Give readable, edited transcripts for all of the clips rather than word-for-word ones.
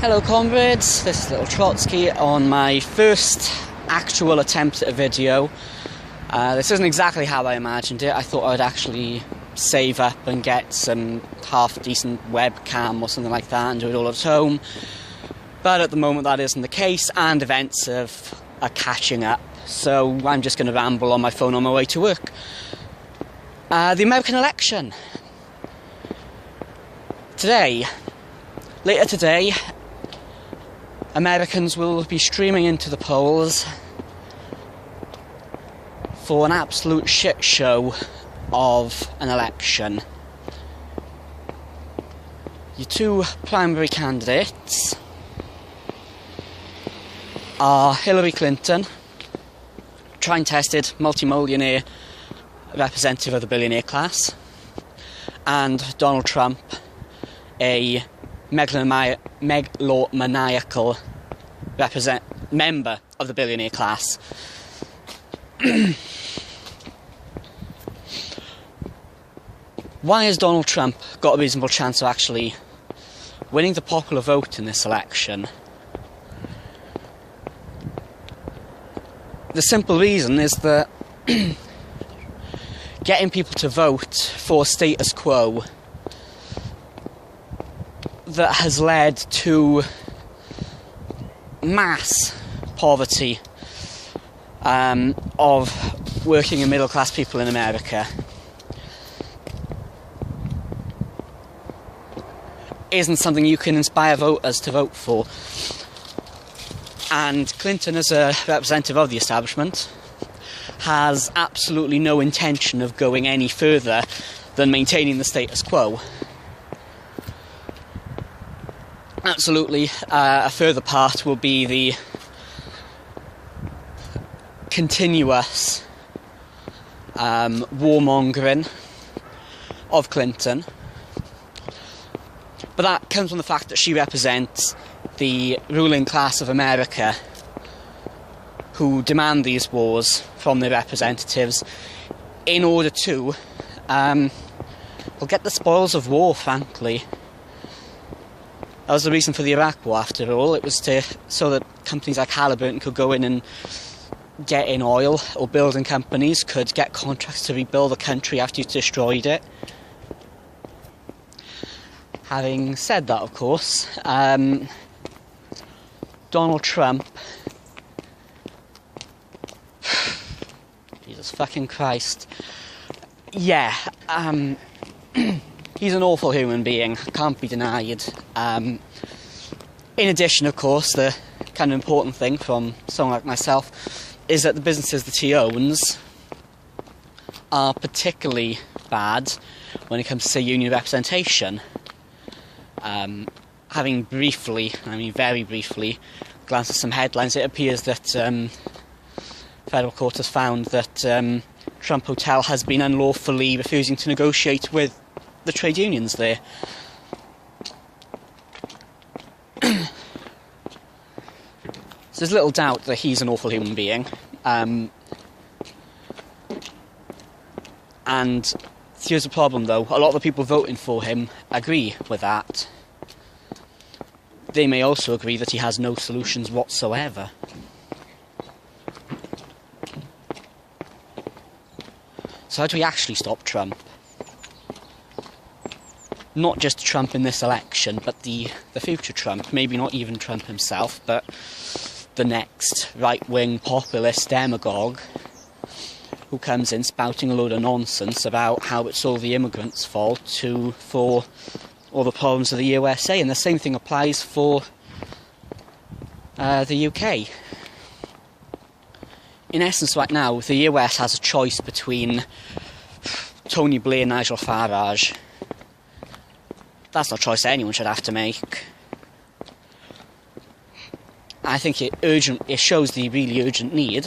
Hello comrades, this is Little Trotsky on my first actual attempt at a video. This isn't exactly how I imagined it. I thought I'd actually save up and get some half-decent webcam or something like that and do it all at home. But at the moment that isn't the case, and events are catching up, so I'm just going to ramble on my phone on my way to work. The American election. Later today, Americans will be streaming into the polls for an absolute shit show of an election. Your two primary candidates are Hillary Clinton, time-tested multi-millionaire representative of the billionaire class, and Donald Trump, a megalomaniacal member of the billionaire class. Why has Donald Trump got a reasonable chance of actually winning the popular vote in this election? The simple reason is that getting people to vote for status quo that has led to mass poverty of working and middle class people in America isn't something you can inspire voters to vote for. And Clinton, as a representative of the establishment, has absolutely no intention of going any further than maintaining the status quo. Absolutely, a further part will be the continuous warmongering of Clinton. But that comes from the fact that she represents the ruling class of America, who demand these wars from their representatives in order to get the spoils of war, frankly. That was the reason for the Iraq War, after all. It was so that companies like Halliburton could go in and get in oil, or building companies could get contracts to rebuild the country after you destroyed it. Having said that, of course, Donald Trump, Jesus fucking Christ, yeah, he's an awful human being, can't be denied. In addition, of course, the kind of important thing from someone like myself is that the businesses that he owns are particularly bad when it comes to, say, union representation. Having briefly, very briefly, glanced at some headlines, it appears that federal court has found that Trump Hotel has been unlawfully refusing to negotiate with the trade unions there. So there's little doubt that he's an awful human being. And here's the problem, though. A lot of the people voting for him agree with that. They may also agree that he has no solutions whatsoever. So how do we actually stop Trump? Not just Trump in this election, but the future Trump. Maybe not even Trump himself, but the next right-wing populist demagogue who comes in spouting a load of nonsense about how it's all the immigrants' fault for all the problems of the USA, and the same thing applies for the UK. In essence, right now, the US has a choice between Tony Blair and Nigel Farage. That's not a choice anyone should have to make. I think it shows the really urgent need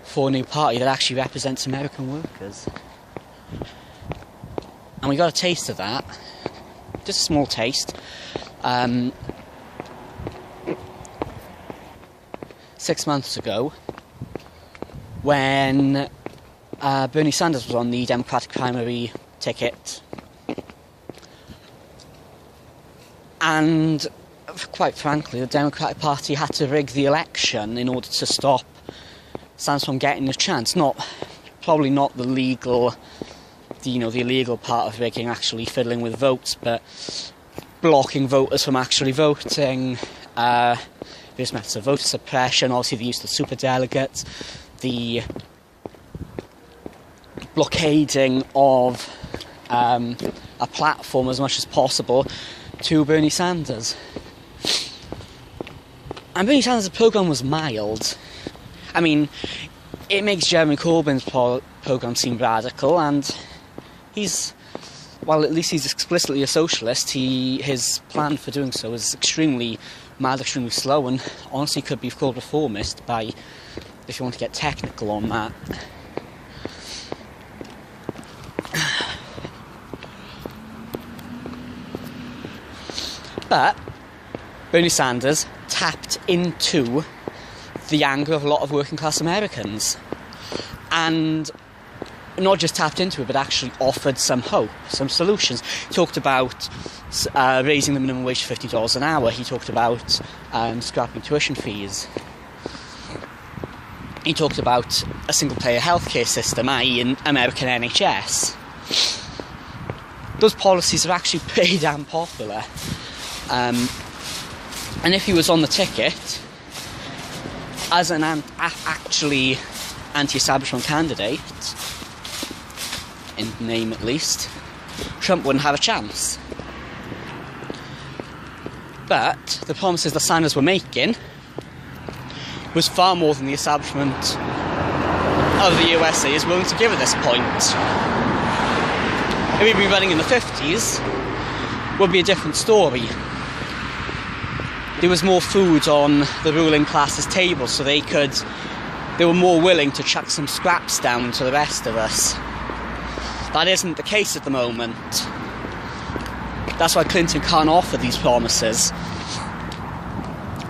for a new party that actually represents American workers. And we got a taste of that. Just a small taste. 6 months ago, when Bernie Sanders was on the Democratic primary ticket, and quite frankly, the Democratic Party had to rig the election in order to stop Sanders from getting a chance. Probably not the legal, the illegal part of rigging, actually fiddling with votes, but blocking voters from actually voting, various methods of voter suppression, obviously the use of superdelegates, the blockading of a platform as much as possible to Bernie Sanders. And Bernie Sanders' programme was mild. I mean, it makes Jeremy Corbyn's programme seem radical, and at least he's explicitly a socialist. His plan for doing so is extremely mild, extremely slow, and honestly could be called reformist if you want to get technical on that. But Bernie Sanders tapped into the anger of a lot of working class Americans, and not just tapped into it, but actually offered some hope, some solutions. He talked about raising the minimum wage to $50 an hour. He talked about scrapping tuition fees. He talked about a single-payer healthcare system, i.e. an American NHS. Those policies are actually pretty damn popular. And if he was on the ticket as an actually anti-establishment candidate, in name at least, Trump wouldn't have a chance. But the promises that Sanders were making was far more than the establishment of the USA is willing to give at this point. If he'd been running in the 50s, it would be a different story. There was more food on the ruling class's table, so they were more willing to chuck some scraps down to the rest of us. That isn't the case at the moment. That's why Clinton can't offer these promises.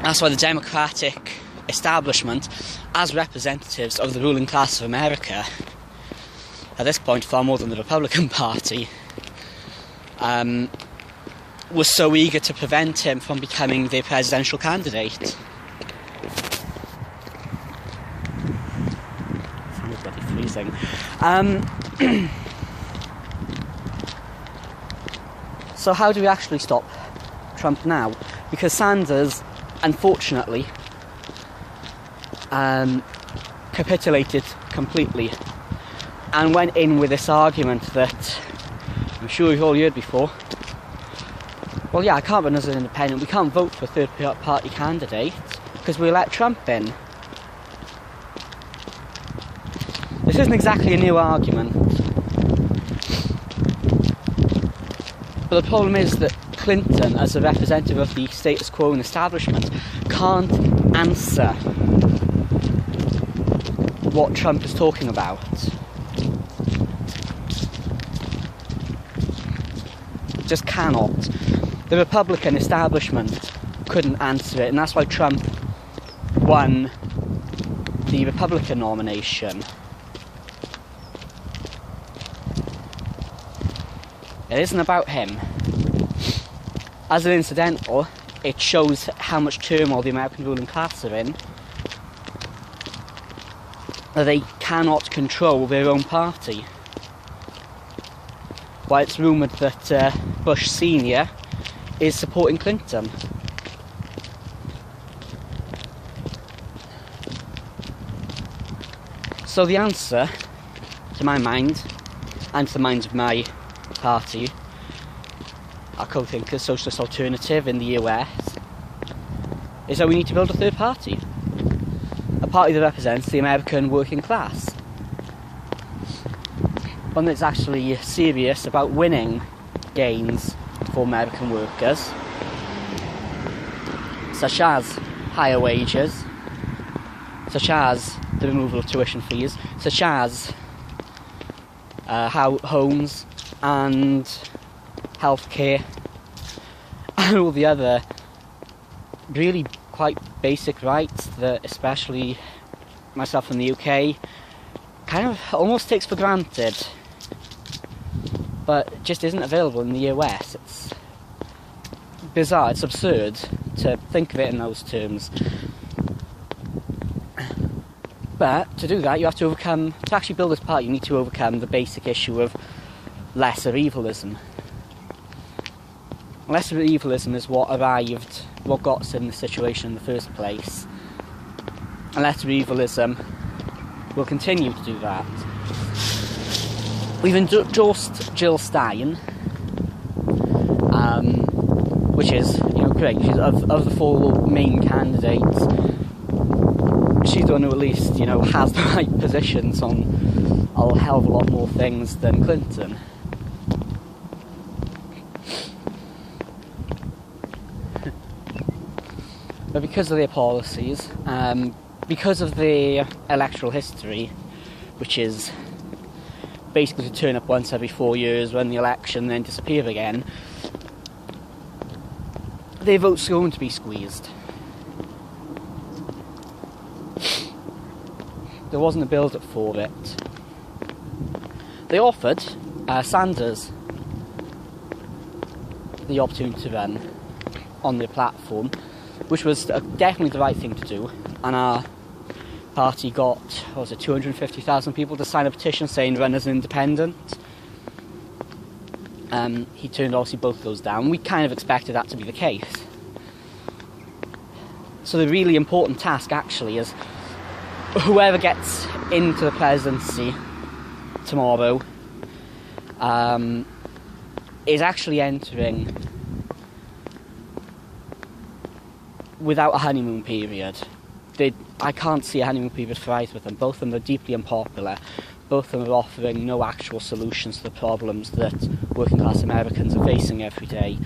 That's why the Democratic establishment, as representatives of the ruling class of America, at this point far more than the Republican Party, was so eager to prevent him from becoming their presidential candidate. It's bloody freezing. So how do we actually stop Trump now? Because Sanders, unfortunately, capitulated completely and went in with this argument that I'm sure you've all heard before. Well, yeah, I can't run as an independent. We can't vote for a third-party candidate because we let Trump in. This isn't exactly a new argument. But the problem is that Clinton, as a representative of the status quo and establishment, can't answer what Trump is talking about. Just cannot. The Republican establishment couldn't answer it, and that's why Trump won the Republican nomination. It isn't about him. As an incidental, it shows how much turmoil the American ruling class are in, that they cannot control their own party. Why it's rumoured that Bush Sr. is supporting Clinton. So the answer, to my mind, and to the minds of my party, our co-thinkers, Socialist Alternative in the US, is that we need to build a third party. A party that represents the American working class. One that's actually serious about winning gains for American workers, such as higher wages, such as the removal of tuition fees, such as homes and healthcare, and all the other really quite basic rights that especially myself in the UK kind of almost takes for granted, but just isn't available in the US. It's bizarre, it's absurd to think of it in those terms. But to do that, you have to actually build this party, you need to overcome the basic issue of lesser evilism. Lesser evilism is what got us in this situation in the first place. And lesser evilism will continue to do that. We've endorsed Jill Stein, which is, great. She's of the four main candidates, she's the one who at least, has the right positions on a hell of a lot more things than Clinton. But because of their policies, because of their electoral history, which is basically to turn up once every 4 years, win the election, then disappear again, their votes are going to be squeezed. There wasn't a build-up for it. They offered Sanders the opportunity to run on their platform, which was definitely the right thing to do, and our party got, 250,000 people to sign a petition saying run as an independent. He turned obviously both of those down. We kind of expected that to be the case. So the really important task actually is whoever gets into the presidency tomorrow is actually entering without a honeymoon period. I can't see a honeymoon period for either of them. Both of them are deeply unpopular. Both of them are offering no actual solutions to the problems that working class Americans are facing every day.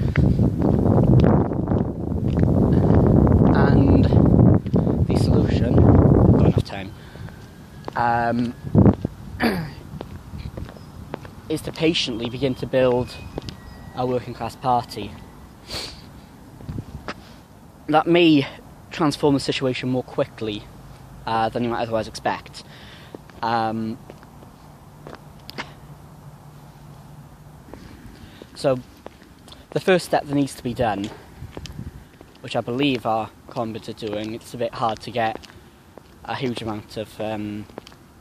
And the solution, not enough time, is to patiently begin to build a working class party. That may transform the situation more quickly than you might otherwise expect. So the first step that needs to be done, which I believe our comrades are doing, it's a bit hard to get a huge amount of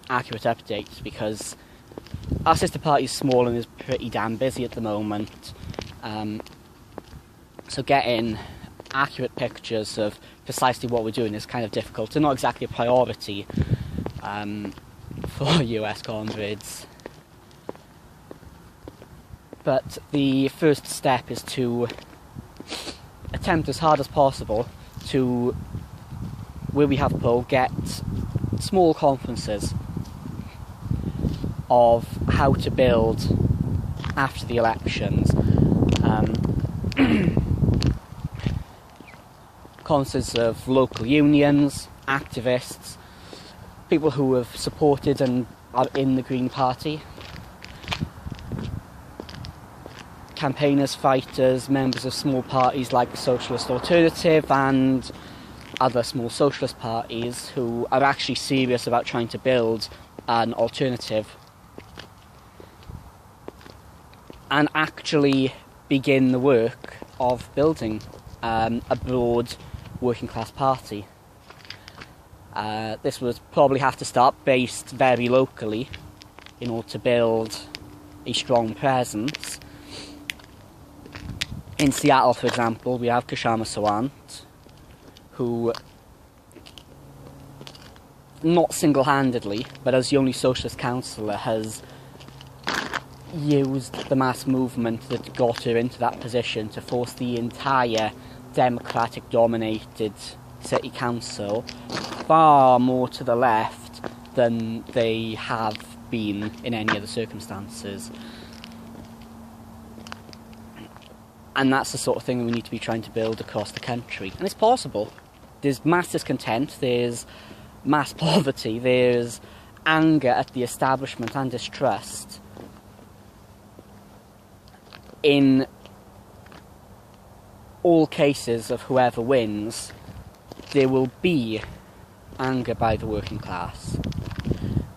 accurate updates because our sister party is small and is pretty damn busy at the moment. So getting accurate pictures of precisely what we're doing is kind of difficult and not exactly a priority for US comrades. But the first step is to attempt as hard as possible to, where we have pull, get small conferences of how to build after the elections. Conferences of local unions, activists, people who have supported and are in the Green Party, campaigners, fighters, members of small parties like the Socialist Alternative and other small socialist parties who are actually serious about trying to build an alternative and actually begin the work of building a broad working class party. This would probably have to start based very locally in order to build a strong presence. In Seattle, for example, we have Kshama Sawant, who, not single-handedly, but as the only socialist councillor, has used the mass movement that got her into that position to force the entire Democratic-dominated city council far more to the left than they have been in any other circumstances. And that's the sort of thing we need to be trying to build across the country. And it's possible. There's mass discontent, there's mass poverty, there's anger at the establishment and distrust. In all cases of whoever wins, there will be anger by the working class.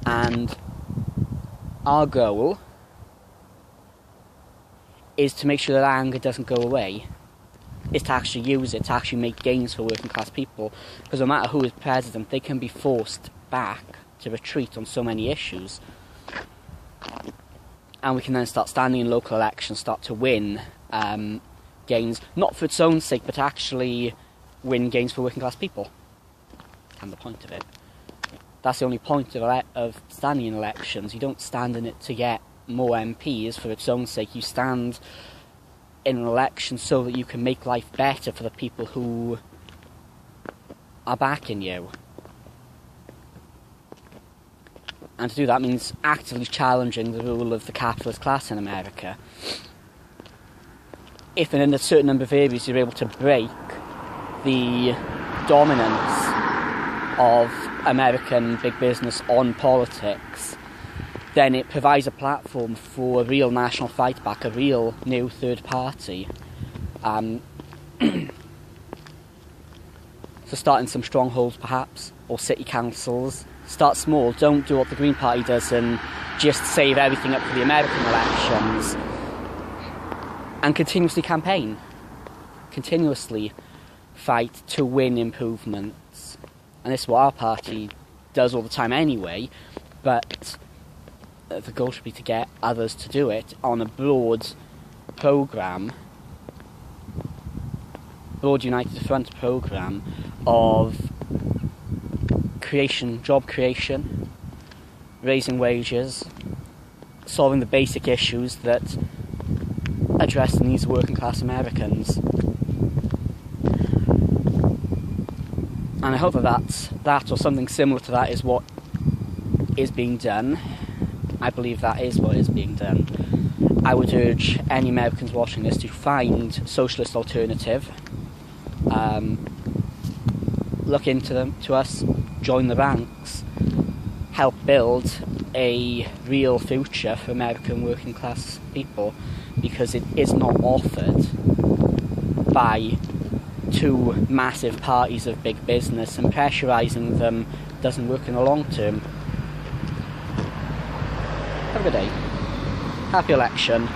And our goal is to make sure that anger doesn't go away. is to actually use it to actually make gains for working class people, because no matter who is president, they can be forced back to retreat on so many issues, and we can then start standing in local elections, start to win gains, not for its own sake, but to actually win gains for working class people. And the point of it. That's the only point of standing in elections. You don't stand in it to get more MPs for its own sake. You stand in an election so that you can make life better for the people who are backing you. And to do that means actively challenging the rule of the capitalist class in America. If in a certain number of areas you're able to break the dominance of American big business on politics, then it provides a platform for a real national fight back, a real new third party. So start in some strongholds perhaps, or city councils. Start small, don't do what the Green Party does and just save everything up for the American elections. And continuously campaign. Continuously fight to win improvements. And this is what our party does all the time anyway, but the goal should be to get others to do it on a broad programme, broad United Front programme of creation, job creation, raising wages, solving the basic issues that address the needs of working class Americans. And I hope that or something similar to that is what is being done. I believe that is what is being done. I would urge any Americans watching this to find socialist alternative, look into them, to us, join the ranks, help build a real future for American working class people, because it is not offered by two massive parties of big business, and pressurising them doesn't work in the long term. Have a good day. Happy election.